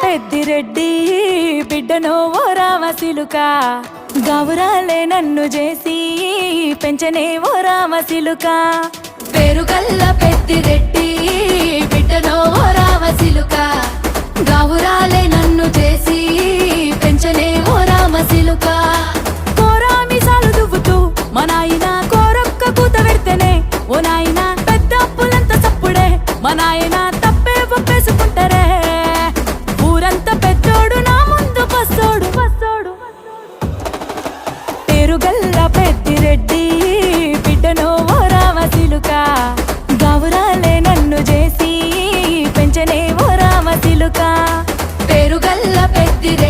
పెద్దిరెడ్డి బిడ్డనో ఓ రామసిలుక గౌరాలే నన్ను చేసి పెంచనే ఓ రామసిలుక పేరుగల్ల పెద్దిరెడ్డి బిడ్డనో ఓ రామసిలుక గౌరాలే నన్ను చేసి పెంచనే ఓ రామసిలుక కోరామిసాలు దువ్వుతూ మా నాయన కోరొక్క కూత పెడితేనే ఓ నాయన పెద్ద అప్పులంత చప్పుడే మా నాయన తప్పే ఒప్పేసుకుంటారే ఊరంతా పెద్దోడు నా ముందు పస్సోడు పస్సోడు పేరుగల్ల పెద్దిరెడ్డి బిడ్డనో ఓ రామసిలుక గౌరాలే నన్ను చేసి పెంచనే ఓ రామసిలుక పేరుగల్ల పెద్దిరెడ్డి